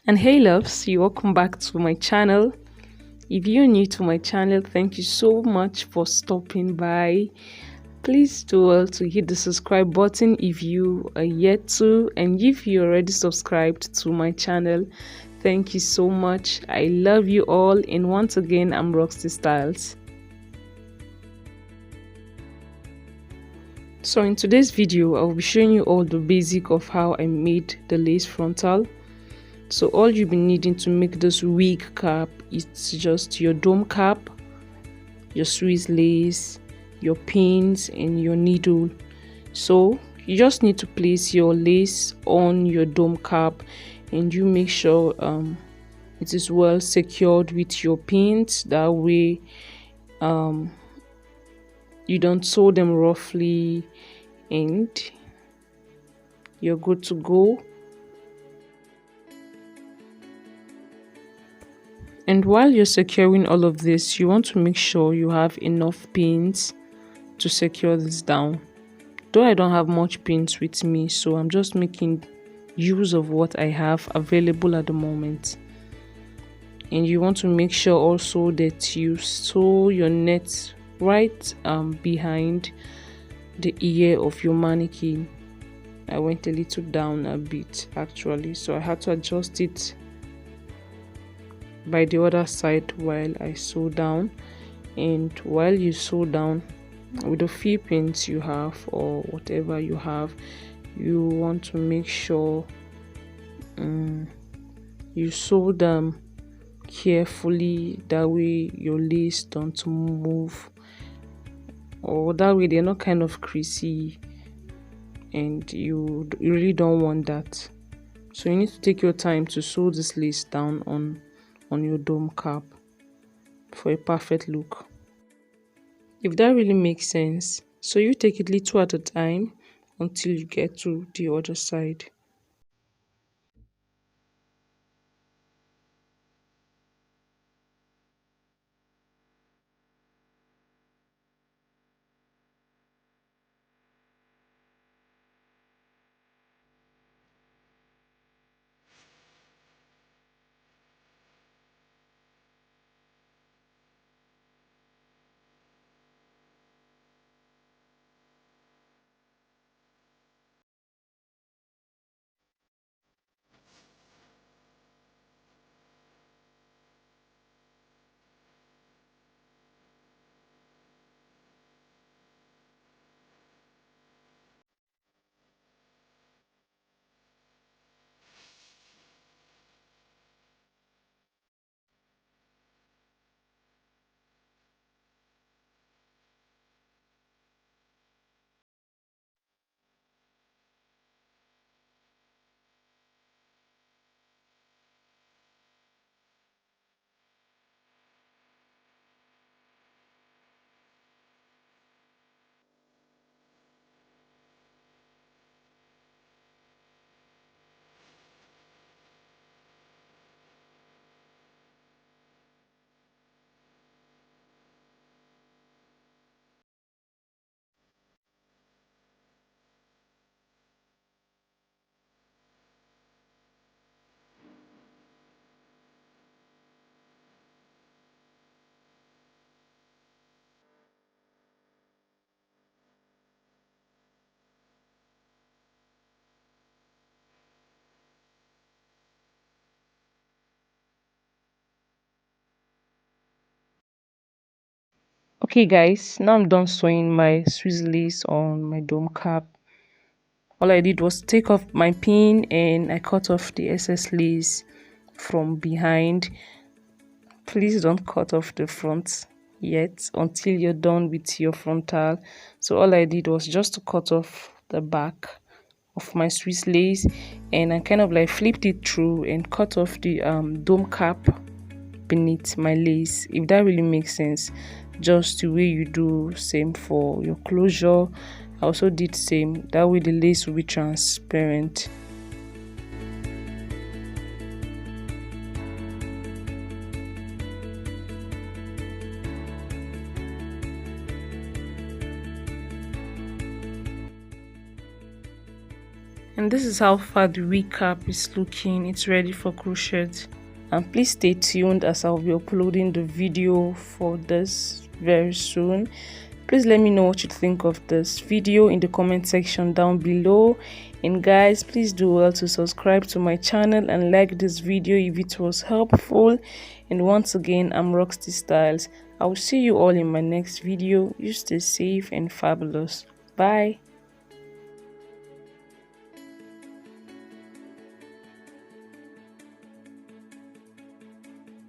And hey loves, you welcome back to my channel. If you're new to my channel, thank you so much for stopping by. Please do well to hit the subscribe button if you are yet to, and if you already subscribed to my channel, thank you so much. I love you all, and once again, I'm Rox-T Styles. So in today's video, I'll be showing you all the basic of how I made the lace frontal. So all you'll be needing to make this wig cap is just your dome cap, your Swiss lace, your pins, and your needle. So you just need to place your lace on your dome cap, and you make sure it is well secured with your pins. That way you don't sew them roughly, and you're good to go. And while you're securing all of this, you want to make sure you have enough pins to secure this down. Though I don't have much pins with me, so I'm just making use of what I have available at the moment. And you want to make sure also that you sew your net right behind the ear of your mannequin. I went a little down a bit actually, so I had to adjust it by the other side while I sew down. And while you sew down with the few pins you have or whatever you have, you want to make sure you sew them carefully. That way your lace don't move, or that way they're not kind of creasy, and you really don't want that. So you need to take your time to sew this lace down on your dome cap for a perfect look. If that really makes sense, so you take it little at a time until you get to the other side. Okay guys, now I'm done sewing my Swiss lace on my dome cap. All I did was take off my pin, and I cut off the excess lace from behind. Please don't cut off the front yet until you're done with your frontal. So all I did was just to cut off the back of my Swiss lace, and I kind of like flipped it through and cut off the dome cap beneath my lace, if that really makes sense. Just the way you do same for your closure, I also did same. That way the lace will be transparent. And this is how far the wig cap is looking. It's ready for crochet. And please stay tuned as I'll be uploading the video for this very soon. Please let me know what you think of this video in the comment section down below. And guys, please do well to subscribe to my channel and like this video if it was helpful. And once again, I'm Rox-T Styles. I will see you all in my next video. You stay safe and fabulous. Bye.